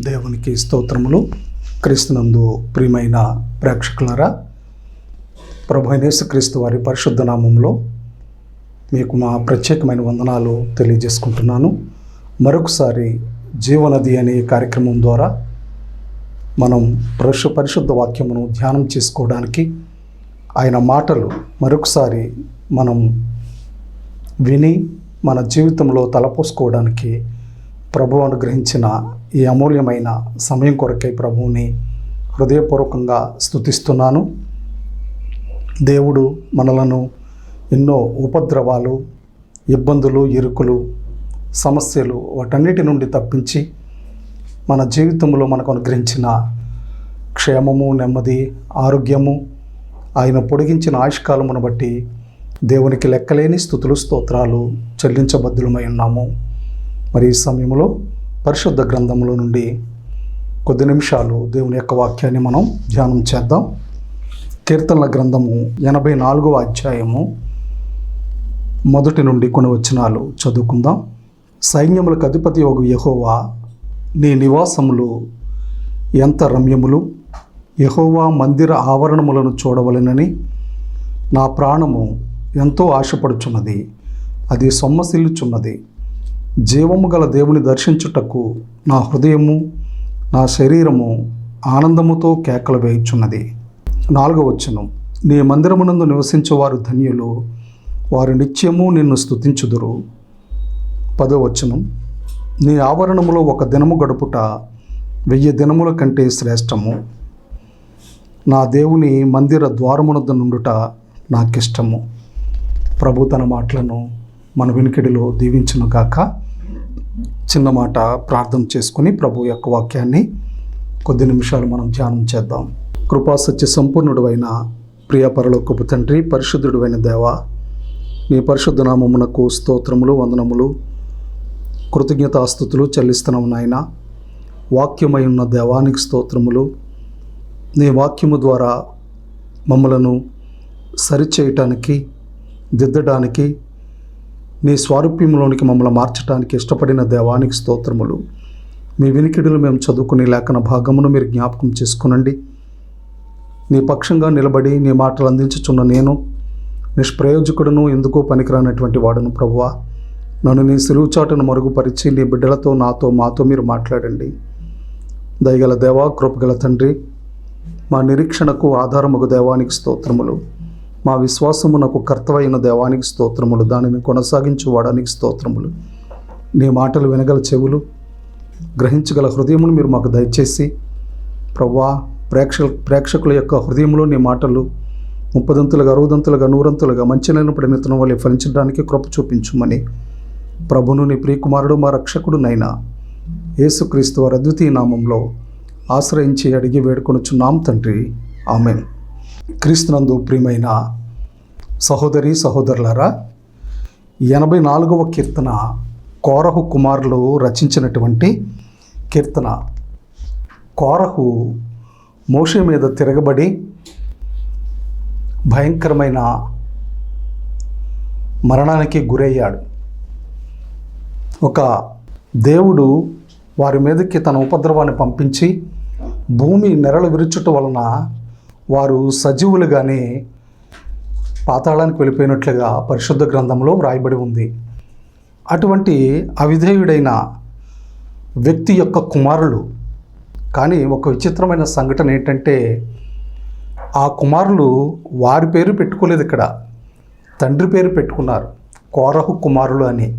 దేవునికి స్తోత్రములు. క్రీస్తునందు ప్రియమైన ప్రేక్షకులారా, ప్రభువైన యేసుక్రీస్తు వారి పరిశుద్ధ నామములో మీకు మా ప్రత్యేకమైన వందనాలు తెలియజేసుకుంటున్నాను. మరొకసారి జీవనది అనే కార్యక్రమం ద్వారా మనం పరిశుద్ధ వాక్యమును ధ్యానం చేసుకోవడానికి, ఆయన మాటలు మరొకసారి మనం విని మన జీవితంలో తలపోసుకోవడానికి ప్రభువు అనుగ్రహించిన ఈ అమూల్యమైన సమయం కొరకై ప్రభువుని హృదయపూర్వకంగా స్తుతిస్తున్నాను. దేవుడు మనలను ఎన్నో ఉపద్రవాలు, ఇబ్బందులు, ఇరుకులు, సమస్యలు వాటన్నిటి నుండి తప్పించి మన జీవితంలో మనకు అనుగ్రహించిన క్షేమము, నెమ్మది, ఆరోగ్యము, ఆయన పొడిగించిన ఆయుష్కాలమును బట్టి దేవునికి లెక్కలేని స్తుతులు, స్తోత్రాలు చెల్లించబద్దులమై ఉన్నాము. మరి ఈ సమయంలో పరిశుద్ధ గ్రంథంలో నుండి కొద్ది నిమిషాలు దేవుని యొక్క వాక్యాన్ని మనం ధ్యానం చేద్దాం. కీర్తనల గ్రంథము 84వ అధ్యాయము 1 నుండి కొన్ని వచనాలు చదువుకుందాం. సైన్యములకు అధిపతి యొగు యెహోవా, నీ నివాసములు ఎంత రమ్యములు! యెహోవా మందిర ఆవరణములను చూడవలెనని నా ప్రాణము ఎంతో ఆశపడుచున్నది. అది సొమ్మసిల్లుచున్నది. జీవము గల దేవుని దర్శించుటకు నా హృదయము, నా శరీరము ఆనందముతో కేకలు వేయుచున్నది. 4వ వచనం, నీ మందిరమునందు నివసించువారు ధన్యులు, వారు నిత్యము నిన్ను స్తుతించుదురు. 10వ వచనం, నీ ఆవరణములో ఒక దినము గడుపుట 1000 దినముల కంటే శ్రేష్టము. నా దేవుని మందిర ద్వారమునొద్ద నుండుట నాకిష్టము. ప్రభు తన మాటలను మన వినికిడిలో దీవించును గాక. చిన్న మాట ప్రార్థన చేసుకుని ప్రభు యొక్క వాక్యాన్ని కొద్ది నిమిషాలు మనం ధ్యానం చేద్దాం. కృపా సత్య సంపూర్ణుడు అయిన ప్రియ పరలోకపు తండ్రి, పరిశుద్ధుడు అయిన దేవా, నీ పరిశుద్ధ నామమునకు స్తోత్రములు, వందనములు, కృతజ్ఞతాస్తుతులు చెల్లిస్తున్నాము నాయన. వాక్యమై ఉన్న దేవానికి స్తోత్రములు. నీ వాక్యము ద్వారా మమ్మలను సరిచేయటానికి, దిద్దడానికి, నీ స్వారూప్యంలోనికి మమ్మల్ని మార్చడానికి ఇష్టపడిన దేవానికి స్తోత్రములు. మీ వినికిడులు మేము చదువుకునే లేఖన భాగమును మీరు జ్ఞాపకం చేసుకునండి. నీ పక్షంగా నిలబడి నీ మాటలు అందించుచున్న నేను నిష్ప్రయోజకుడును, ఎందుకో పనికిరానటువంటి వాడును ప్రభువా. నన్ను నీ సిలువుచాటును మరుగుపరిచి నీ బిడ్డలతో, నాతో, మాతో మీరు మాట్లాడండి. దయగల దేవా, కృపగల తండ్రి, మా నిరీక్షణకు ఆధారముగు దేవానికి స్తోత్రములు. మా విశ్వాసమునకు కర్తవైన దేవానికి స్తోత్రములు. దానిని కొనసాగించువాడానికి స్తోత్రములు. నీ మాటలు వినగల చెవులు, గ్రహించగల హృదయమును మీరు మాకు దయచేసి ప్రభువా, ప్రేక్షకుల యొక్క హృదయంలో నీ మాటలు 30దంతులుగా, 60దంతులుగా, 100దంతులుగా మంచి నిత్యం వల్ల ఫలించడానికి కృప చూపించుమని ప్రభును నీ ప్రియకుమారుడు మా రక్షకుడునైనా యేసుక్రీస్తు వారి అద్వితీయ నామంలో ఆశ్రయించి అడిగి వేడుకొనుచున్నాం తండ్రి, ఆమేన్. క్రీస్తునందు ప్రియమైన సహోదరి సహోదరులారా, 84వ కీర్తన కోరహు కుమారులు రచించినటువంటి కీర్తన. కోరహు మోషే మీద తిరగబడి భయంకరమైన మరణానికి గురయ్యాడు. ఒక దేవుడు వారి మీదకి తన ఉపద్రవాన్ని పంపించి భూమి నెరలు విరుచుట వలన వారు సజీవులుగానే పాతాళానికి వెళ్ళిపోయినట్లుగా పరిశుద్ధ గ్రంథంలో వ్రాయబడి ఉంది. అటువంటి అవిధేయుడైన వ్యక్తి యొక్క కుమారులు. కానీ ఒక విచిత్రమైన సంఘటన ఏంటంటే, ఆ కుమారులు వారి పేరు పెట్టుకోలేదు, ఇక్కడ తండ్రి పేరు పెట్టుకున్నారు, కోరహు కుమారులు అని.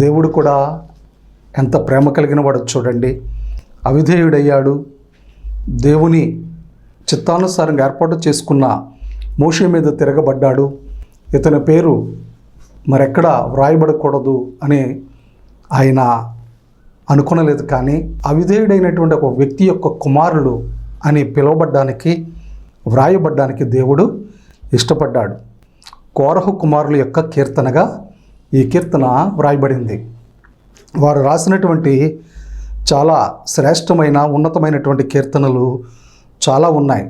దేవుడు కూడా ఎంత ప్రేమ కలిగిన వాడు చూడండి. అవిధేయుడయ్యాడు. దేవుని చిత్తానుసారంగా ఏర్పాటు చేసుకున్న మోషే మీద తిరగబడ్డాడు. ఇతని పేరు మరెక్కడ వ్రాయబడకూడదు అని ఆయన అనుకునలేదు. కానీ అవిధేయుడైనటువంటి ఒక వ్యక్తి యొక్క కుమారులు అని పిలువబడ్డానికి, వ్రాయబడ్డానికి దేవుడు ఇష్టపడ్డాడు. కోరహు కుమారుల యొక్క కీర్తనగా ఈ కీర్తన వ్రాయబడింది. వారు రాసినటువంటి చాలా శ్రేష్టమైన, ఉన్నతమైనటువంటి కీర్తనలు చాలా ఉన్నాయి.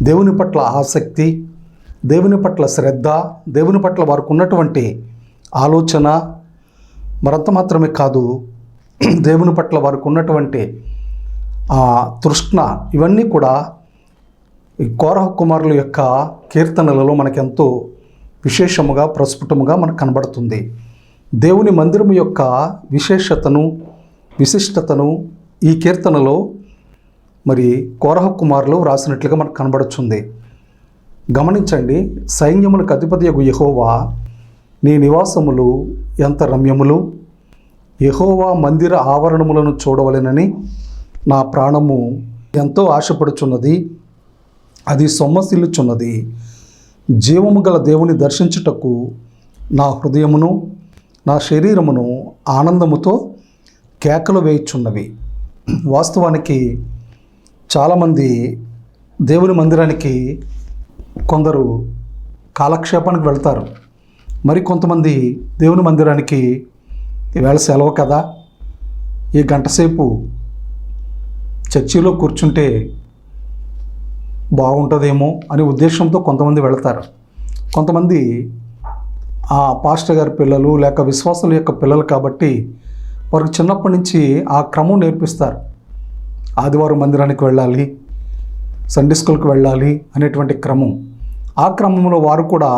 దేవుని పట్ల ఆసక్తి, దేవుని పట్ల శ్రద్ధ, దేవుని పట్ల వారికి ఉన్నటువంటి ఆలోచన, మరంత మాత్రమే కాదు, దేవుని పట్ల వారికి ఉన్నటువంటి ఆ తృష్ణ, ఇవన్నీ కూడా ఈ కోరహ కుమారుల యొక్క కీర్తనలలో మనకెంతో విశేషముగా ప్రస్ఫుటముగా మనకు కనబడుతుంది. దేవుని మందిరము యొక్క విశిష్టతను ఈ కీర్తనలో మరి కోరహ కుమారులు రాసినట్లుగా మనకు కనబడుతుంది. గమనించండి, సైన్యములకు అధిపతియగు యెహోవా నీ నివాసములు ఎంత రమ్యములు, యెహోవా మందిర ఆవరణములను చూడవలెనని నా ప్రాణము ఎంతో ఆశపడుచున్నది, అది సొమ్మసిల్లుచున్నది. జీవము గల దేవుని దర్శించుటకు నా హృదయమును నా శరీరమును ఆనందముతో కేకలు వేయుచున్నవి. వాస్తవానికి చాలామంది దేవుని మందిరానికి కొందరు కాలక్షేపానికి వెళ్తారు. మరి కొంతమంది దేవుని మందిరానికి ఈవేళ సెలవు కదా, ఈ గంట సేపు చర్చిలో కూర్చుంటే బాగుంటుందేమో అనే ఉద్దేశంతో కొంతమంది వెళతారు. కొంతమంది ఆ పాస్టర్ గారి పిల్లలు లేక విశ్వాసుల యొక్క పిల్లలు కాబట్టి వారికి చిన్నప్పటి నుంచి ఆ క్రమం నేర్పిస్తారు. ఆదివారం మందిరానికి వెళ్ళాలి, సండే స్కూల్కి వెళ్ళాలి అనేటువంటి క్రమం. ఆ క్రమంలో వారు కూడా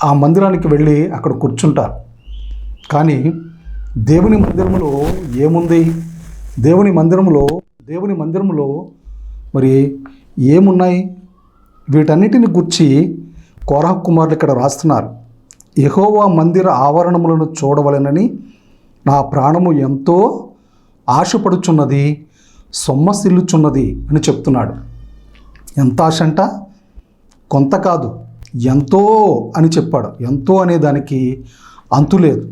ఆ మందిరానికి వెళ్ళి అక్కడ కూర్చుంటారు. కానీ దేవుని మందిరములో ఏముంది? దేవుని మందిరములో మరి ఏమున్నాయి? వీటన్నిటిని గుర్చి కోరహ కుమారులు ఇక్కడ రాస్తున్నారు. యెహోవా మందిర ఆవరణములను చూడవలెనని నా ప్రాణము ఎంతో ఆశపడుచున్నది, సొమ్మసిల్లుచున్నది అని చెప్తున్నాడు. ఎంత ఆశ అంట? కొంత కాదు, ఎంతో అని చెప్పాడు. ఎంతో అనే దానికి అంతులేదు.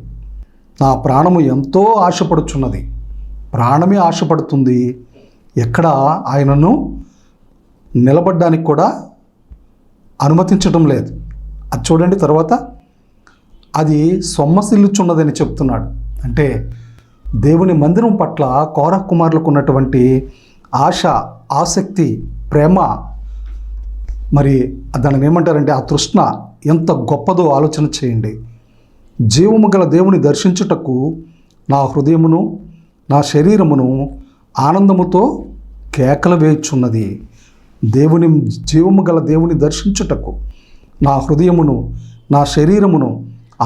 నా ప్రాణము ఎంతో ఆశపడుచున్నది. ప్రాణమే ఆశపడుతుంది. ఎక్కడ ఆయనను నిలబడ్డానికి కూడా అనుమతించడం లేదు. అది చూడండి, తర్వాత అది సొమ్మసిల్లుచున్నదని చెప్తున్నాడు. అంటే దేవుని మందిరం పట్ల కోరహ కుమారులకు ఉన్నటువంటి ఆశ, ఆసక్తి, ప్రేమ, మరి దానిని ఏమంటారంటే ఆ తృష్ణ ఎంత గొప్పదో ఆలోచన చేయండి. జీవము గల దేవుని దర్శించుటకు నా హృదయమును నా శరీరమును ఆనందముతో కేకలు వేయుచున్నది. జీవము గల దేవుని దర్శించుటకు నా హృదయమును నా శరీరమును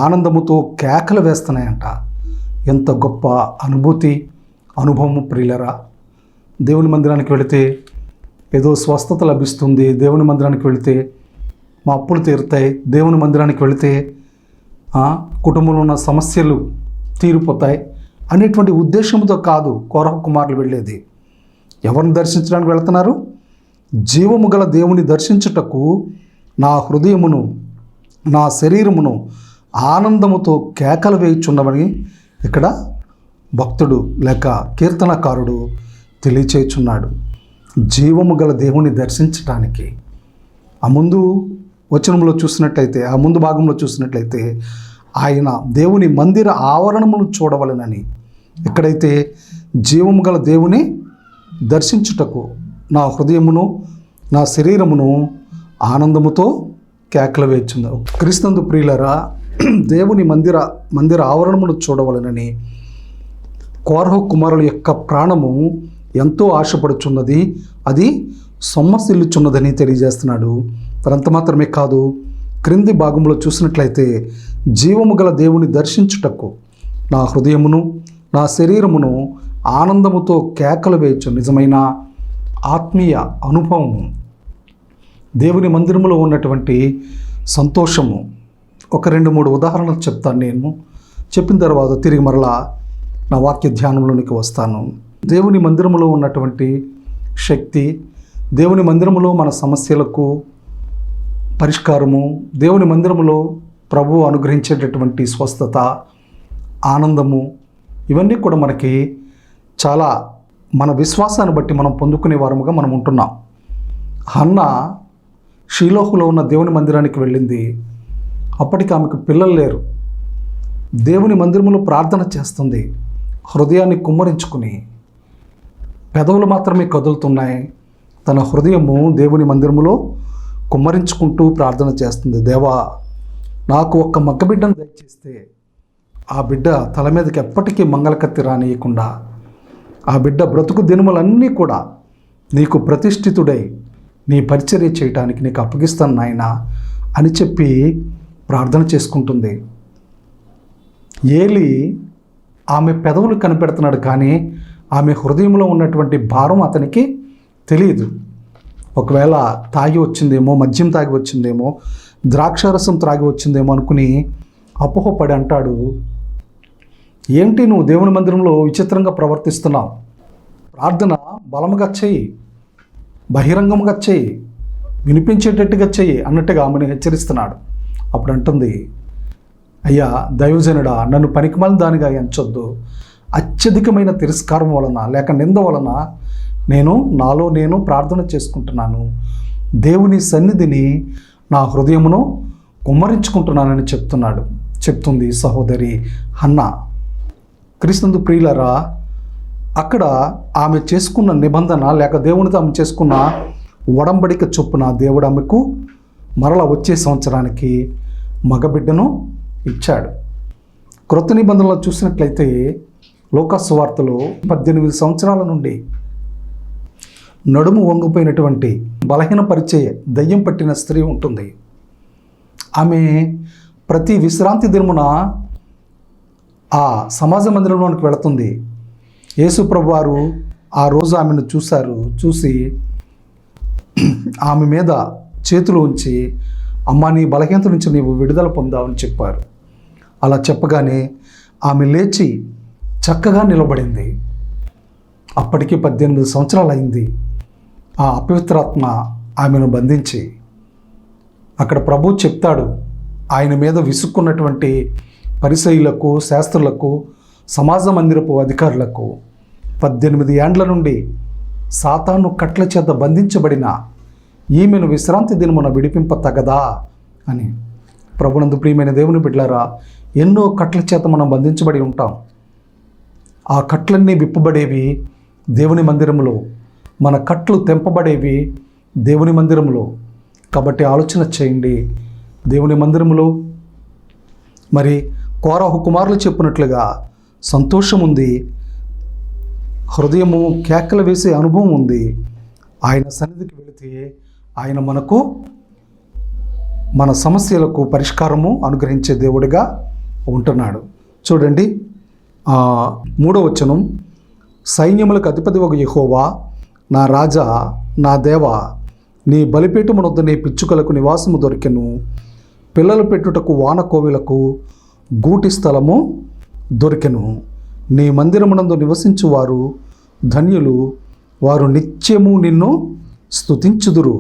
ఆనందముతో కేకలు వేస్తున్నాయంట. ఎంత గొప్ప అనుభవం ప్రియులరా. దేవుని మందిరానికి వెళితే ఏదో స్వస్థత లభిస్తుంది, దేవుని మందిరానికి వెళితే మా అప్పులు తీరుతాయి, దేవుని మందిరానికి వెళితే కుటుంబంలో ఉన్న సమస్యలు తీరిపోతాయి అనేటువంటి ఉద్దేశంతో కాదు కోరహ కుమారులు వెళ్ళేది. ఎవరిని దర్శించడానికి వెళుతున్నారు? జీవము గల దేవుని దర్శించుటకు నా హృదయమును నా శరీరమును ఆనందముతో కేకలు వేయుచున్నవని ఇక్కడ భక్తుడు లేక కీర్తనకారుడు తెలియచేయుచున్నాడు. జీవము గల దేవుని దర్శించటానికి ఆ ముందు వచనంలో చూసినట్లయితే, ఆ ముందు భాగంలో చూసినట్లయితే ఆయన దేవుని మందిర ఆవరణమును చూడవలెనని, ఎక్కడైతే జీవము గల దేవుని దర్శించుటకు నా హృదయమును నా శరీరమును ఆనందముతో కేకలు వేయుచుంది. క్రీస్తునందు ప్రియులరా, దేవుని మందిర ఆవరణమును చూడవలెనని కోరహ కుమారుల యొక్క ప్రాణము ఎంతో ఆశపడుచున్నది, అది సొమ్మసిల్లుచున్నదని తెలియజేస్తున్నాడు. అంత మాత్రమే కాదు, క్రింది భాగంలో చూసినట్లయితే జీవము గల దేవుని దర్శించుటకు నా హృదయమును నా శరీరమును ఆనందముతో కేకలు వేయచ్చు. నిజమైన ఆత్మీయ అనుభవము, దేవుని మందిరములో ఉన్నటువంటి సంతోషము. ఒక 2-3 ఉదాహరణలు చెప్తాను. నేను చెప్పిన తర్వాత తిరిగి మరలా నా వాక్య ధ్యానంలోనికి వస్తాను. దేవుని మందిరములో ఉన్నటువంటి శక్తి, దేవుని మందిరములో మన సమస్యలకు పరిష్కారము, దేవుని మందిరములో ప్రభువు అనుగ్రహించేటటువంటి స్వస్థత, ఆనందము, ఇవన్నీ కూడా మనకి చాలా మన విశ్వాసాన్ని బట్టి మనం పొందుకునే వారముగా మనం ఉంటున్నాం. హన్న షీలోహులో ఉన్న దేవుని మందిరానికి వెళ్ళింది. అప్పటికి ఆమెకు పిల్లలు లేరు. దేవుని మందిరములో ప్రార్థన చేస్తుంది. హృదయాన్ని కుమ్మరించుకుని, పెదవులు మాత్రమే కదులుతున్నాయి. తన హృదయము దేవుని మందిరములో కుమ్మరించుకుంటూ ప్రార్థన చేస్తుంది. దేవా, నాకు ఒక్క మగబిడ్డను దయచేస్తే ఆ బిడ్డ తల మీదకి ఎప్పటికీ మంగళకత్తి రానియకుండా ఆ బిడ్డ బ్రతుకు దినములన్నీ కూడా నీకు ప్రతిష్ఠితుడై నీ పరిచర్య చేయటానికి నీకు అప్పగిస్తాను నాయనా అని చెప్పి ప్రార్థన చేసుకుంటుంది. ఏలి ఆమె పెదవులు కనిపెడుతున్నాడు, కానీ ఆమె హృదయంలో ఉన్నటువంటి భారం అతనికి తెలియదు. ఒకవేళ తాగి వచ్చిందేమో, మద్యం తాగి వచ్చిందేమో, ద్రాక్షారసం త్రాగి వచ్చిందేమో అనుకుని అపోహపడి అంటాడు, ఏంటి నువ్వు దేవుని మందిరంలో విచిత్రంగా ప్రవర్తిస్తున్నావు, ప్రార్థన బలముగా చెయ్యి, బహిరంగంగా చెయ్యి, వినిపించేటట్టుగా చెయ్యి అన్నట్టుగా ఆమెను హెచ్చరిస్తున్నాడు. అప్పుడు అంటుంది, అయ్యా దైవజనుడా, నన్ను పనికిమాలిన దానిగా ఎంచొద్దు. అత్యధికమైన తిరస్కారం వలన లేక నింద వలన నాలో నేను ప్రార్థన చేసుకుంటున్నాను, దేవుని సన్నిధిని నా హృదయమును కుమ్మరించుకుంటున్నానని చెప్తుంది సహోదరి హన్నా. క్రీస్తునందు ప్రియులారా, అక్కడ ఆమె చేసుకున్న నిబంధన లేక దేవునితో ఆమె చేసుకున్న ఒడంబడిక చొప్పున దేవుడు ఆమెకు మరల వచ్చే సంవత్సరానికి మగబిడ్డను ఇచ్చాడు. క్రొత్త నిబంధనలో చూసినట్లయితే లూకా సువార్తలో 18 సంవత్సరాల నుండి నడుము వంగిపోయినటువంటి బలహీనపరిచే దయ్యం పట్టిన స్త్రీ ఉంటుంది. ఆమె ప్రతి విశ్రాంతి దినమున ఆ సమాజ మందిరంలోనికి వెళుతుంది. యేసు ప్రభు వారు ఆ రోజు ఆమెను చూసి ఆమె మీద చేతులు ఉంచి, అమ్మా నీ బలహీనత నుంచి నీవు విడుదల పొందావని చెప్పారు. అలా చెప్పగానే ఆమె లేచి చక్కగా నిలబడింది. అప్పటికి 18 సంవత్సరాలు అయింది. ఆ అపవిత్రాత్మ ఆమెను బంధించి, అక్కడ ప్రభు చెప్తాడు, ఆయన మీద విసుక్కున్నటువంటి పరిసయ్యులకు, శాస్త్రులకు, సమాజ మందిరపు అధికారులకు 18 ఏండ్ల నుండి సాతాను కట్ల చేత బంధించబడిన ఈమెను విశ్రాంతి దినమున విడిపింప తగదా అని. ప్రభునందు ప్రియమైన దేవుని బిడ్డలారా, ఎన్నో కట్ల చేత మనం బంధించబడి ఉంటాం. ఆ కట్లన్నీ విప్పబడేవి దేవుని మందిరములో, మన కట్లు తెంపబడేవి దేవుని మందిరములో. కాబట్టి ఆలోచన చేయండి, దేవుని మందిరములో మరి కోరహు కుమారులు చెప్పినట్లుగా సంతోషం ఉంది, హృదయము కేకలు వేసే అనుభవం ఉంది. ఆయన సన్నిధికి వెళితే ఆయన మనకు మన సమస్యలకు పరిష్కారము అనుగ్రహించే దేవుడిగా ఉంటున్నాడు. చూడండి 3వ వచనం, సైన్యములకు అధిపతి ఒక యెహోవా, నా రాజా, నా దేవా, నీ బలిపీఠమునొద్ద నీ పిచ్చుకలకు నివాసము దొరికెను, పిల్లలు పెట్టుటకు వానకోవిలకు గూటి స్థలము దొరికెను. నీ మందిరమునందు నివసించువారు ధన్యులు, వారు నిత్యము నిన్ను స్తుతించుదురు.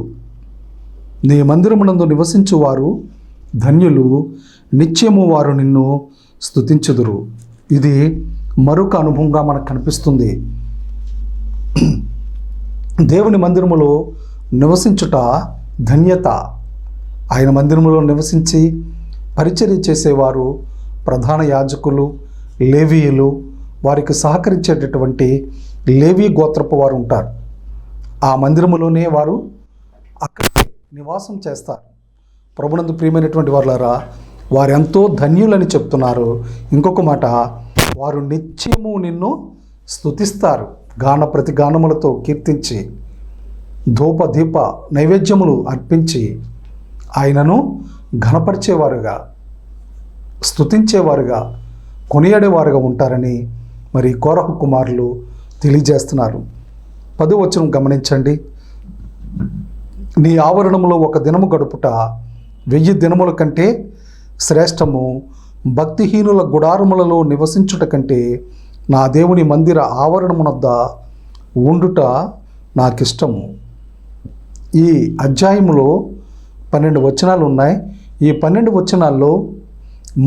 నీ మందిరమునందు నివసించువారు ధన్యులు, నిత్యము వారు నిన్ను స్తుతించుదురు. ఇది మరొక అనుభవంగా మనకు కనిపిస్తుంది. దేవుని మందిరములో నివసించుట ధన్యత. ఆయన మందిరములో నివసించి పరిచర్య చేసేవారు ప్రధాన యాజకులు, లేవీయులు, వారికి సహకరించేటటువంటి లేవీ గోత్రపు వారు ఉంటారు. ఆ మందిరములోనే వారు అక్కడ నివాసం చేస్తారు. ప్రభునందు ప్రియమైనటువంటి వారులారా, వారెంతో ధన్యులని చెప్తున్నారు. ఇంకొక మాట, వారు నిత్యము నిన్ను స్తుతిస్తారు, గాన ప్రతి గానములతో కీర్తించి, ధూప దీప నైవేద్యములు అర్పించి ఆయనను ఘనపరిచేవారుగా, స్తుతించేవారుగా, కొనియాడేవారుగా ఉంటారని మరి కోరహు కుమారులు తెలియజేస్తున్నారు. 10వ వచనం గమనించండి, నీ ఆవరణములో ఒక దినము గడుపుట 1000 దినముల కంటే శ్రేష్టము, భక్తిహీనుల గుడారములలో నివసించుట కంటే నా దేవుని మందిర ఆవరణమునొద్ద ఉండుట నాకిష్టము. ఈ అధ్యాయములో 12 వచనాలు ఉన్నాయి. ఈ 12 వచనాల్లో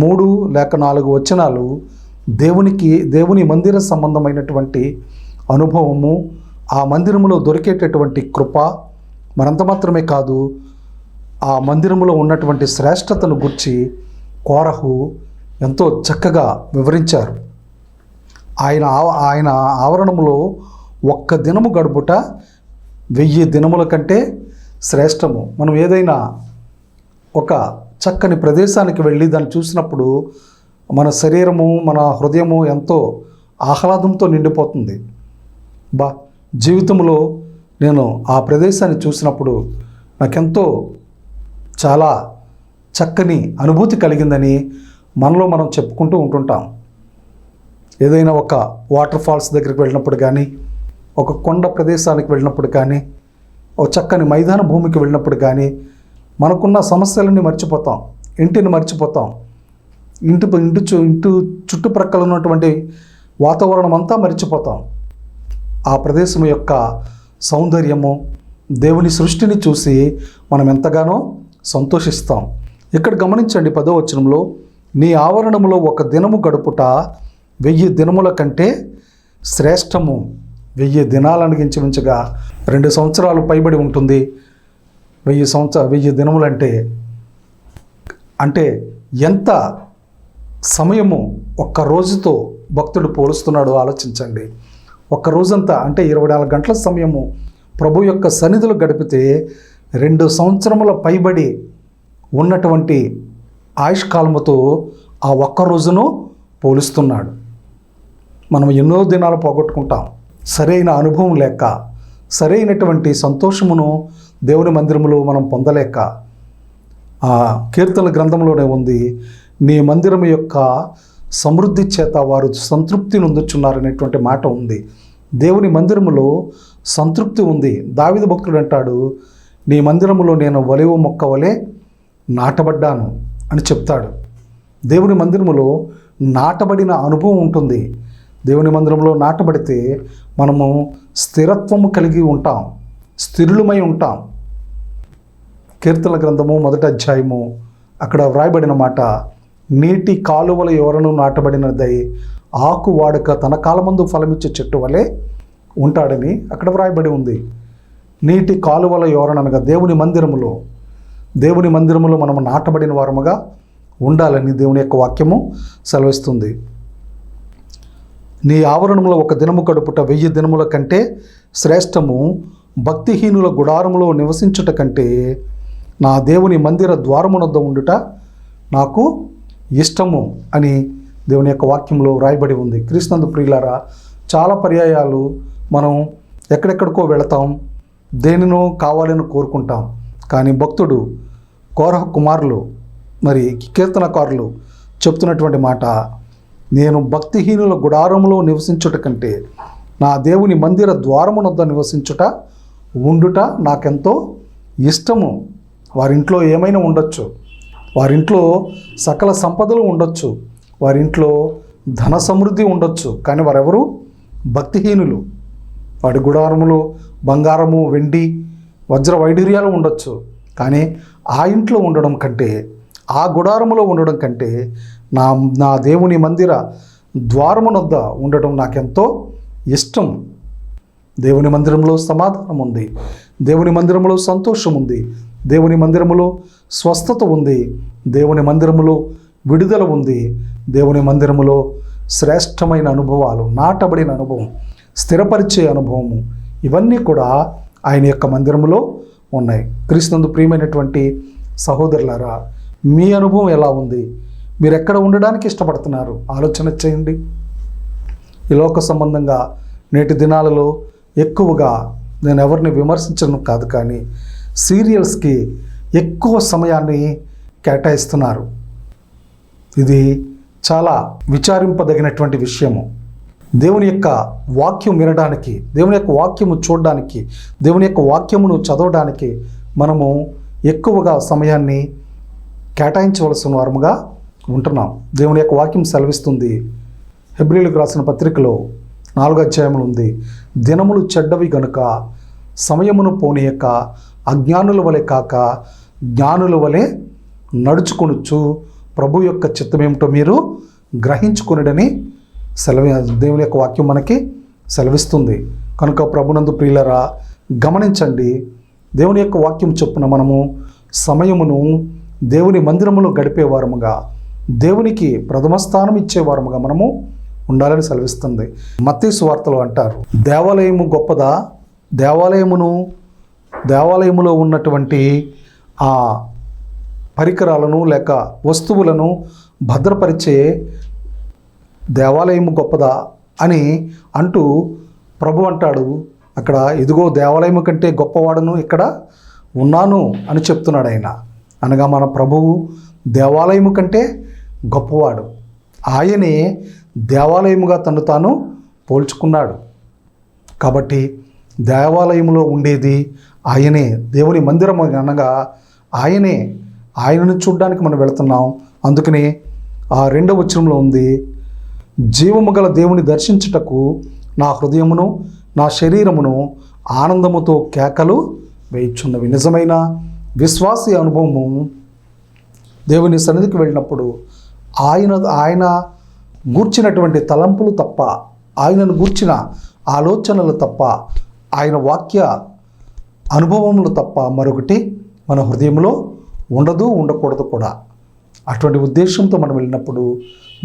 3 లేక 4 వచనాలు దేవుని మందిర సంబంధమైనటువంటి అనుభవము, ఆ మందిరములో దొరికేటటువంటి కృప, మరంత మాత్రమే కాదు, ఆ మందిరములో ఉన్నటువంటి శ్రేష్టతను గురించి కోరహు ఎంతో చక్కగా వివరించారు. ఆయన ఆవరణములో ఒక్క దినము గడుపుట 1000 దినముల కంటే శ్రేష్టము. మనం ఏదైనా ఒక చక్కని ప్రదేశానికి వెళ్ళి దాన్ని చూసినప్పుడు మన శరీరము, మన హృదయము ఎంతో ఆహ్లాదంతో నిండిపోతుంది. జీవితంలో నేను ఆ ప్రదేశాన్ని చూసినప్పుడు నాకెంతో చాలా చక్కని అనుభూతి కలిగిందని మనలో మనం చెప్పుకుంటూ ఉంటుంటాం. ఏదైనా ఒక వాటర్ ఫాల్స్ దగ్గరికి వెళ్ళినప్పుడు కానీ, ఒక కొండ ప్రదేశానికి వెళ్ళినప్పుడు కానీ, ఒక చక్కని మైదాన భూమికి వెళ్ళినప్పుడు కానీ మనకున్న సమస్యలన్నీ మర్చిపోతాం, ఇంటిని మర్చిపోతాం, ఇంటి చుట్టుప్రక్కల ఉన్నటువంటి వాతావరణం అంతా మర్చిపోతాం. ఆ ప్రదేశం యొక్క సౌందర్యము, దేవుని సృష్టిని చూసి మనం ఎంతగానో సంతోషిస్తాం. ఇక్కడ గమనించండి 10వ వచనంలో, నీ ఆవరణములో ఒక దినము గడుపుట 1000 దినముల కంటే శ్రేష్టము. 1000 దినాలను గించమించగా 2 సంవత్సరాలు పైబడి ఉంటుంది. 1000 దినములంటే అంటే ఎంత సమయము ఒక్క రోజుతో భక్తుడు పోలుస్తున్నాడో ఆలోచించండి. ఒక్క రోజంతా అంటే 24 గంటల సమయము ప్రభు యొక్క సన్నిధిలో గడిపితే 2 సంవత్సరముల పైబడి ఉన్నటువంటి ఆయుష్కాలముతో ఆ ఒక్క రోజును పోలుస్తున్నాడు. మనం ఎన్నో దినాలు పోగొట్టుకుంటాం, సరైన అనుభవం లేక, సరైనటువంటి సంతోషమును దేవుని మందిరములో మనం పొందలేక. ఆ కీర్తనల గ్రంథంలోనే ఉంది, నీ మందిరం యొక్క సమృద్ధి చేత వారు సంతృప్తి నొందుచున్నారనేటువంటి మాట ఉంది. దేవుని మందిరములో సంతృప్తి ఉంది. దావీదు భక్తుడు అంటాడు, నీ మందిరములో నేను ఒలీవ మొక్క వలె నాటబడ్డాను అని చెప్తాడు. దేవుని మందిరములో నాటబడిన అనుభవం ఉంటుంది. దేవుని మందిరంలో నాటబడితే మనము స్థిరత్వము కలిగి ఉంటాం, స్థిరులమై ఉంటాం. కీర్తనల గ్రంథము 1వ అధ్యాయము అక్కడ వ్రాయబడిన మాట, నీటి కాలువల ఎవరను నాటబడినదై ఆకు వాడక తన కాలమందు ఫలమిచ్చే చెట్టు వలె ఉంటాడని అక్కడ వ్రాయబడి ఉంది. నీటి కాలువల ఎవరనగా దేవుని మందిరములో మనము నాటబడిన వారముగా ఉండాలని దేవుని యొక్క వాక్యము సెలవిస్తుంది. నీ ఆవరణంలో ఒక దినము గడుపుట 1000 దినముల కంటే శ్రేష్టము. భక్తిహీనుల గుడారములో నివసించుట కంటే నా దేవుని మందిర ద్వారమునొద్ద ఉండుట నాకు ఇష్టము అని దేవుని యొక్క వాక్యంలో వ్రాయబడి ఉంది. క్రీస్తునందు ప్రియులారా, చాలా పర్యాయాలు మనం ఎక్కడెక్కడికో వెళతాం, దేనినో కావాలని కోరుకుంటాం. కానీ భక్తుడు కోరహ కుమారులు మరి కీర్తనకారులు చెప్తున్నటువంటి మాట, నేను భక్తిహీనుల గుడారములో నివసించుట కంటే నా దేవుని మందిర ద్వారమునొద్ద నివసించుట ఉండుట నాకెంతో ఇష్టము. వారింట్లో ఏమైనా ఉండొచ్చు, వారింట్లో సకల సంపదలు ఉండొచ్చు, వారింట్లో ధన సమృద్ధి ఉండొచ్చు, కానీ వారెవరు భక్తిహీనులు. వాడి గుడారములో బంగారము, వెండి, వజ్ర వైడూర్యాలు ఉండొచ్చు, కానీ ఆ ఇంట్లో ఉండడం కంటే, ఆ గుడారములో ఉండడం కంటే నా దేవుని మందిర ద్వారమునొద్ద ఉండడం నాకెంతో ఇష్టం. దేవుని మందిరంలో సమాధానం ఉంది, దేవుని మందిరంలో సంతోషం ఉంది, దేవుని మందిరములో స్వస్థత ఉంది, దేవుని మందిరములో విడుదల ఉంది, దేవుని మందిరములో శ్రేష్టమైన అనుభవాలు, నాటబడిన అనుభవం, స్థిరపరిచే అనుభవము, ఇవన్నీ కూడా ఆయన యొక్క మందిరములో ఉన్నాయి. క్రీస్తునందు ప్రియమైనటువంటి సహోదరులారా, మీ అనుభవం ఎలా ఉంది? మీరు ఎక్కడ ఉండడానికి ఇష్టపడుతున్నారు? ఆలోచన చేయండి. ఈ లోక సంబంధంగా నేటి దినాలలో ఎక్కువగా నేను ఎవరిని విమర్శించడం కాదు, కానీ సీరియల్స్కి ఎక్కువ సమయాన్ని కేటాయిస్తున్నారు. ఇది చాలా విచారింపదగినటువంటి విషయము. దేవుని యొక్క వాక్యం వినడానికి, దేవుని యొక్క వాక్యము చూడడానికి, దేవుని యొక్క వాక్యమును చదవడానికి మనము ఎక్కువగా సమయాన్ని కేటాయించవలసిన వారముగా ఉంటున్నాం. దేవుని యొక్క వాక్యం సెలవిస్తుంది. హెబ్రీయులకు రాసిన పత్రికలో 4వ అధ్యాయములు ఉంది, దినములు చెడ్డవి గనుక సమయమును పోనీయక అజ్ఞానుల వలె కాక జ్ఞానుల వలె నడుచుకొనుచు ప్రభు యొక్క చిత్తమేమిటో మీరు గ్రహించుకొనుడని దేవుని యొక్క వాక్యం మనకి సెలవిస్తుంది. కనుక ప్రభునందు ప్రియులరా, గమనించండి, దేవుని యొక్క వాక్యం చొప్పున మనము సమయమును దేవుని మందిరములో గడిపేవారముగా, దేవునికి ప్రథమ స్థానం ఇచ్చేవారముగా మనము ఉండాలని సెలవిస్తుంది. మత్తయి సువార్తలో అంటారు, దేవాలయము గొప్పదా? దేవాలయములో ఉన్నటువంటి ఆ పరికరాలను లేక వస్తువులను భద్రపరిచే దేవాలయము గొప్పదా అని అంటూ ప్రభు అంటాడు అక్కడ, ఇదిగో దేవాలయం కంటే గొప్పవాడును ఇక్కడ ఉన్నాను అని చెప్తున్నాడు ఆయన. అనగా మన ప్రభువు దేవాలయము కంటే గొప్పవాడు. ఆయనే దేవాలయముగా తను తాను పోల్చుకున్నాడు. కాబట్టి దేవాలయంలో ఉండేది ఆయనే, దేవుని మందిరం అనగా ఆయనే. ఆయనను చూడడానికి మనం వెళుతున్నాం. అందుకనే ఆ 2వ వచనంలో ఉంది, జీవము గల దేవుని దర్శించుటకు నా హృదయమును నా శరీరమును ఆనందముతో కేకలు వేయుచున్నవి. నిజమైన విశ్వాసీ అనుభవము దేవుని సన్నిధికి వెళ్ళినప్పుడు ఆయన గూర్చినటువంటి తలంపులు తప్ప, ఆయనను గూర్చిన ఆలోచనలు తప్ప, ఆయన వాక్య అనుభవములు తప్ప మరొకటి మన హృదయంలో ఉండదు, ఉండకూడదు కూడా. అటువంటి ఉద్దేశంతో మనం వెళ్ళినప్పుడు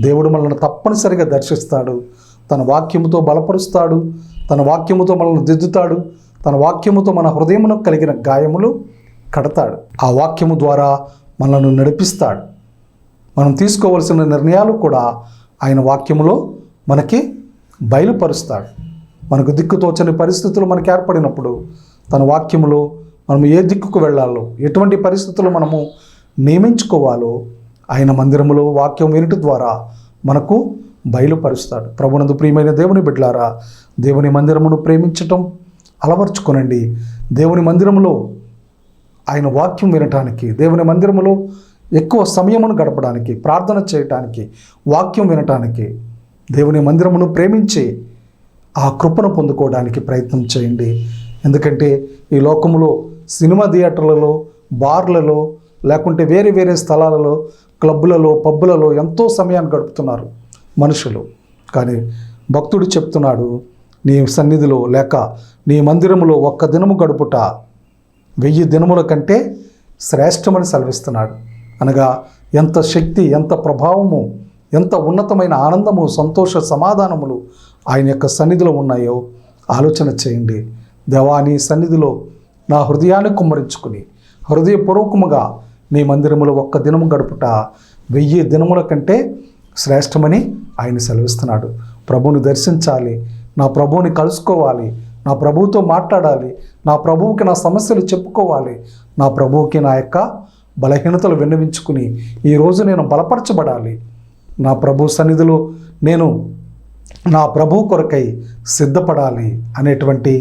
దేవుడు మనల్ని తప్పనిసరిగా దర్శిస్తాడు. తన వాక్యముతో బలపరుస్తాడు, తన వాక్యముతో మనల్ని దిద్దుతాడు, తన వాక్యముతో మన హృదయమును కలిగిన గాయములు కడతాడు. ఆ వాక్యము ద్వారా మనల్ని నడిపిస్తాడు. మనం తీసుకోవలసిన నిర్ణయాలు కూడా ఆయన వాక్యములో మనకి బయలుపరుస్తాడు. మనకు దిక్కుతోచని పరిస్థితులు మనకు ఏర్పడినప్పుడు తన వాక్యములో మనం ఏ దిక్కుకు వెళ్ళాలో, ఎటువంటి పరిస్థితులు మనము నియమించుకోవాలో ఆయన మందిరములో వాక్యం వినుట ద్వారా మనకు బయలుపరుస్తాడు. ప్రభునందు ప్రియమైన దేవుని బిడ్డలారా, దేవుని మందిరమును ప్రేమించటం అలవర్చుకొనండి. దేవుని మందిరములో ఆయన వాక్యం వినటానికి, దేవుని మందిరములో ఎక్కువ సమయమును గడపడానికి, ప్రార్థన చేయటానికి, వాక్యం వినటానికి, దేవుని మందిరమును ప్రేమించి ఆ కృపను పొందుకోవడానికి ప్రయత్నం చేయండి. ఎందుకంటే ఈ లోకములో సినిమా థియేటర్లలో, బార్లలో, లేకుంటే వేరే వేరే స్థలాలలో, క్లబ్బులలో, పబ్బులలో ఎంతో సమయాన్ని గడుపుతున్నారు మనుషులు. కానీ భక్తుడు చెప్తున్నాడు, నీ సన్నిధిలో లేక నీ మందిరములో 1 దినము గడుపుట 1000 దినముల కంటే శ్రేష్టమని సెలవిస్తున్నాడు. అనగా ఎంత శక్తి, ఎంత ప్రభావము, ఎంత ఉన్నతమైన ఆనందము, సంతోష సమాధానములు ఆయన యొక్క సన్నిధిలో ఉన్నాయో ఆలోచన చేయండి. దేవా, నీ సన్నిధిలో నా హృదయాన్ని కుమ్మరించుకుని హృదయపూర్వకముగా నీ మందిరములో 1 దినము గడుపుట 1000 దినముల కంటే శ్రేష్టమని ఆయన సెలవిస్తున్నాడు. ప్రభువుని దర్శించాలి, నా ప్రభువుని కలుసుకోవాలి, నా ప్రభువుతో మాట్లాడాలి, నా ప్రభువుకి నా సమస్యలు చెప్పుకోవాలి, నా ప్రభువుకి నా యొక్క బలహీనతలు విన్నవించుకుని ఈరోజు నేను బలపరచబడాలి, నా ప్రభు సన్నిధిలో నేను నా ప్రభువు కొరకై సిద్ధపడాలి అనేటువంటి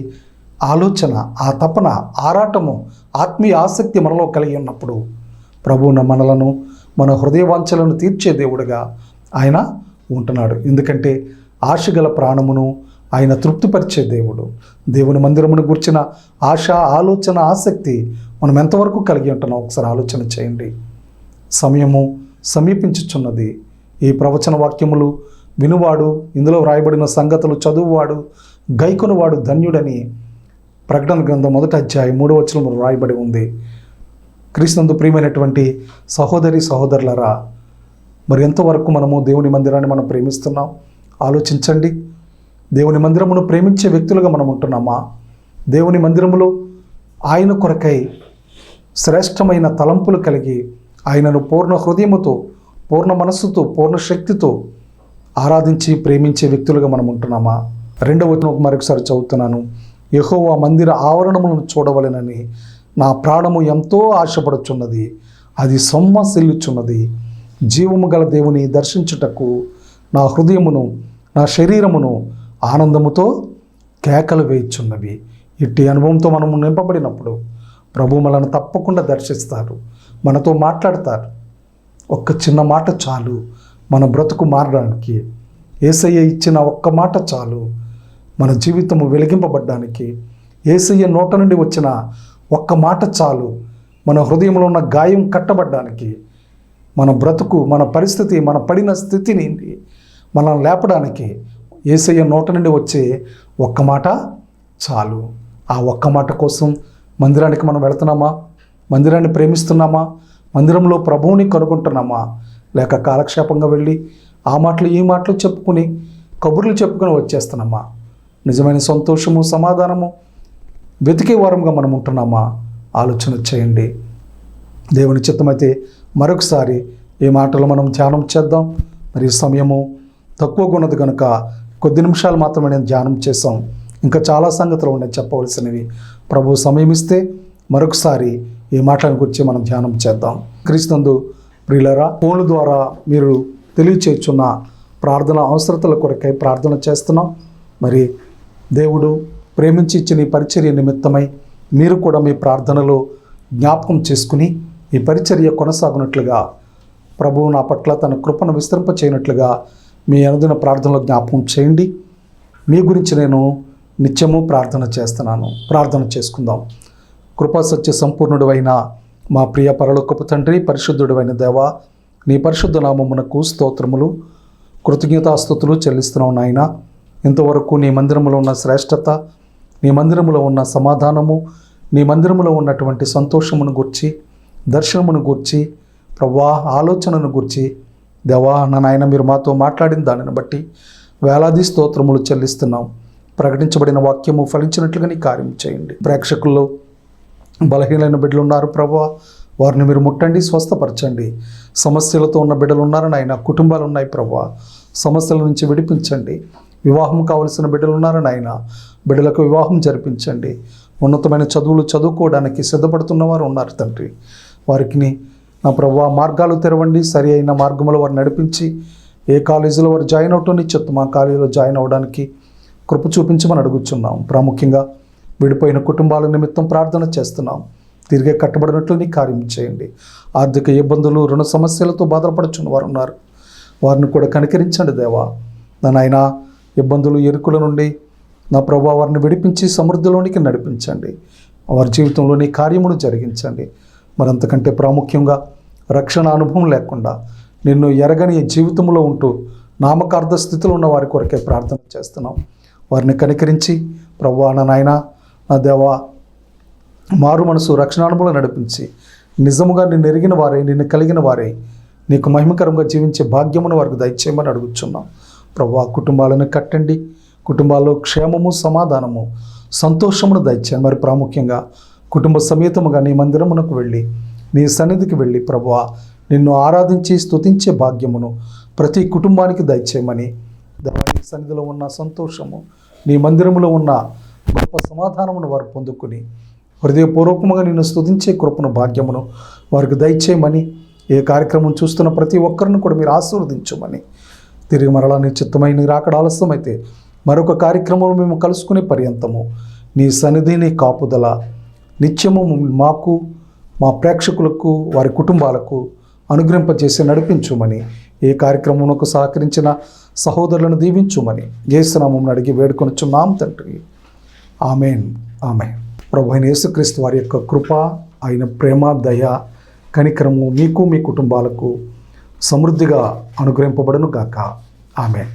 ఆలోచన, ఆ తపన, ఆరాటము, ఆత్మీయ ఆసక్తి మనలో కలిగి ఉన్నప్పుడు ప్రభువు మనలను, మన హృదయవాంఛలను తీర్చే దేవుడుగా ఆయన ఉంటున్నాడు. ఎందుకంటే ఆశగల ప్రాణమును ఆయన తృప్తిపరిచే దేవుడు. దేవుని మందిరమును గుర్చిన ఆశ, ఆలోచన, ఆసక్తి మనం ఎంతవరకు కలిగి ఉంటున్నాం ఒకసారి ఆలోచన చేయండి. సమయము సమీపించుచున్నది. ఈ ప్రవచన వాక్యములు వినువాడు, ఇందులో వ్రాయబడిన సంగతులు చదువువాడు, గైకొనువాడు ధన్యుడని ప్రకటన గ్రంథం 1వ అధ్యాయం 3వ వచనంలో వ్రాయబడి ఉంది. క్రీస్తునందు ప్రియమైనటువంటి సహోదరి సహోదరులరా, మరి ఎంతవరకు మనము దేవుని మందిరాన్ని మనం ప్రేమిస్తున్నాం ఆలోచించండి. దేవుని మందిరమును ప్రేమించే వ్యక్తులుగా మనం ఉంటున్నామా? దేవుని మందిరములో ఆయన కొరకై శ్రేష్టమైన తలంపులు కలిగి ఆయనను పూర్ణ హృదయముతో, పూర్ణ మనస్సుతో, పూర్ణ శక్తితో ఆరాధించి ప్రేమించే వ్యక్తులుగా మనం ఉంటున్నామా? 2వ వచనం మరొకసారి చదువుతున్నాను. యెహోవా మందిర ఆవరణములను చూడవలెనని నా ప్రాణము ఎంతో ఆశపడుచున్నది, అది సొమ్మసిల్లుచున్నది. జీవము గల దేవుని దర్శించుటకు నా హృదయమును నా శరీరమును ఆనందముతో కేకలు వేయుచున్నవి. ఇట్టి అనుభవంతో మనము నింపబడినప్పుడు ప్రభు మనల్ని తప్పకుండా దర్శిస్తారు, మనతో మాట్లాడతారు. ఒక్క చిన్న మాట చాలు మన బ్రతుకు మారడానికి. యేసయ్య ఇచ్చిన ఒక్క మాట చాలు మన జీవితము వెలిగింపబడ్డానికి. యేసయ్య నోట నుండి వచ్చిన ఒక్క మాట చాలు మన హృదయంలో ఉన్న గాయం కట్టబడ్డానికి. మన బ్రతుకు, మన పరిస్థితి, మన పడిన స్థితిని మనం లేపడానికి యేసయ్య నోట నుండి వచ్చే ఒక్క మాట చాలు. ఆ ఒక్క మాట కోసం మందిరానికి మనం వెళుతున్నామా? మందిరాన్ని ప్రేమిస్తున్నామా? మందిరంలో ప్రభువుని కనుగొంటున్నామా? లేక కాలక్షేపంగా వెళ్ళి ఆ మాటలు ఈ మాటలు చెప్పుకుని కబుర్లు చెప్పుకొని వచ్చేస్తున్నామా? నిజమైన సంతోషము, సమాధానము వెతికే వారంగా మనం ఉంటున్నామా? ఆలోచన చేయండి. దేవుని చిత్తమైతే మరొకసారి ఈ మాటలు మనం ధ్యానం చేద్దాం. మరి సమయము తక్కువగా ఉన్నది కనుక కొద్ది నిమిషాలు మాత్రమే నేను ధ్యానం చేసాం. ఇంకా చాలా సంగతులు ఉన్నాయి చెప్పవలసినవి. ప్రభు సమయం ఇస్తే మరొకసారి ఈ మాటల గురించి మనం ధ్యానం చేద్దాం. క్రీస్తునందు ప్రియులారా, ఫోన్ల ద్వారా మీరు తెలియచేస్తున్న ప్రార్థన అవసరతల కొరకై ప్రార్థన చేస్తున్నాం. మరి దేవుడు ప్రేమించి ఇచ్చిన ఈ పరిచర్య నిమిత్తమై మీరు కూడా మీ ప్రార్థనలో జ్ఞాపకం చేసుకుని ఈ పరిచర్య కొనసాగునట్లుగా, ప్రభువు నా పట్ల తన కృపను విస్తరింప చేయనట్లుగా మీ అనుదిన ప్రార్థనలో జ్ఞాపకం చేయండి. మీ గురించి నేను నిత్యము ప్రార్థన చేస్తున్నాను. ప్రార్థన చేసుకుందాం. కృపా సత్య సంపూర్ణుడు అయిన మా ప్రియ పరలోకపు తండ్రి, పరిశుద్ధుడు అయిన దేవా, నీ పరిశుద్ధ నామమునకు స్తోత్రములు, కృతజ్ఞతాస్తుతులు చెల్లిస్తున్నాం నాయన. ఇంతవరకు నీ మందిరంలో ఉన్న శ్రేష్టత, నీ మందిరంలో ఉన్న సమాధానము, నీ మందిరంలో ఉన్నటువంటి సంతోషమును గూర్చి, దర్శనమును గూర్చి, ప్రభువా ఆలోచనను గూర్చి దేవా నా నాయన మీరు మాతో మాట్లాడిన దానిని బట్టి వేలాది స్తోత్రములు చెల్లిస్తున్నాం. ప్రకటించబడిన వాక్యము ఫలించినట్లుగా నీ కార్యం చేయండి. ప్రేక్షకుల్లో బలహీనమైన బిడ్డలు ఉన్నారు ప్రభువా, వారిని మీరు ముట్టండి, స్వస్థపరచండి. సమస్యలతో ఉన్న బిడ్డలు ఉన్నారు నాయన, కుటుంబాలు ఉన్నాయి ప్రభువా, సమస్యల నుంచి విడిపించండి. వివాహం కావలసిన బిడ్డలు ఉన్నారు నాయన, బిడ్డలకు వివాహం జరిపించండి. ఉన్నతమైన చదువులు చదువుకోవడానికి సిద్ధపడుతున్న వారు ఉన్నారు తండ్రి, వారికి నా ప్రభువా మార్గాలు తెరవండి. సరి అయిన మార్గంలో వారు నడిపించి ఏ కాలేజీలో వారు జాయిన్ అవటం నీ చెప్తాం, ఆ కాలేజీలో జాయిన్ అవ్వడానికి కృప చూపించమని అడుగుతున్నాం. ప్రాముఖ్యంగా విడిపోయిన కుటుంబాల నిమిత్తం ప్రార్థన చేస్తున్నాం. తిరిగే కట్టబడినట్లు నీ కార్యం చేయండి. ఆర్థిక ఇబ్బందులు, రుణ సమస్యలతో బాధపడుచున్న వారు ఉన్నారు, వారిని కూడా కనికరించండి దేవా. నాయన ఇబ్బందులు, ఇరుకుల నుండి నా ప్రభువా వారిని విడిపించి సమృద్ధిలోనికి నడిపించండి. వారి జీవితంలో నీ కార్యమును జరిగించండి. మరంతకంటే ప్రాముఖ్యంగా రక్షణ అనుభవం లేకుండా నిన్ను ఎరగని జీవితంలో ఉంటూ నామకార్థ స్థితిలో ఉన్న వారి కొరకే ప్రార్థన చేస్తున్నాం. వారిని కనికరించి ప్రభువా నా నాయన నా దేవా మారు మనసు రక్షణానుభవం నడిపించి నిజముగా నిన్ను ఎరిగిన వారే, నిన్ను కలిగిన వారే నీకు మహిమకరంగా జీవించే భాగ్యమును వారికి దయచేయమని అడుగుతున్నాం. ప్రభువా కుటుంబాలను కట్టండి, కుటుంబాల్లో క్షేమము, సమాధానము, సంతోషమును దయచేయండి. మరి ప్రాముఖ్యంగా కుటుంబ సమేతముగా నీ మందిరమునకు వెళ్ళి, నీ సన్నిధికి వెళ్ళి ప్రభువా నిన్ను ఆరాధించి స్తుతించే భాగ్యమును ప్రతి కుటుంబానికి దయచేయమని, నీ సన్నిధిలో ఉన్న సంతోషము, నీ మందిరములో ఉన్న గొప్ప సమాధానమును వారు పొందుకుని హృదయపూర్వకముగా నిన్ను స్తుతించే కృపను, భాగ్యమును వారికి దయచేయమని, ఏ కార్యక్రమం చూస్తున్న ప్రతి ఒక్కరిని కూడా మీరు ఆశీర్వదించమని, తిరిగి మరలా నీ చిత్తమైన నీ రాకడ ఆలస్యమైతే మరొక కార్యక్రమంలో మేము కలుసుకునే పర్యంతము నీ సన్నిధి, నీ కాపుదల నిత్యము మాకు, మా ప్రేక్షకులకు, వారి కుటుంబాలకు అనుగ్రహింపజేసి నడిపించుమని, ఏ కార్యక్రమంకు సహకరించిన సహోదరులను దీవించుమని యేసు నామమున అడిగి వేడుకొనుచున్నాం తండ్రి. Amen, amen. ప్రభు అయిన యేసుక్రీస్తు వారి యొక్క కృప, ఆయన ప్రేమ, దయ, కనికరము మీకు, మీ కుటుంబాలకు సమృద్ధిగా అనుగ్రహింపబడును గాక. ఆమెన్.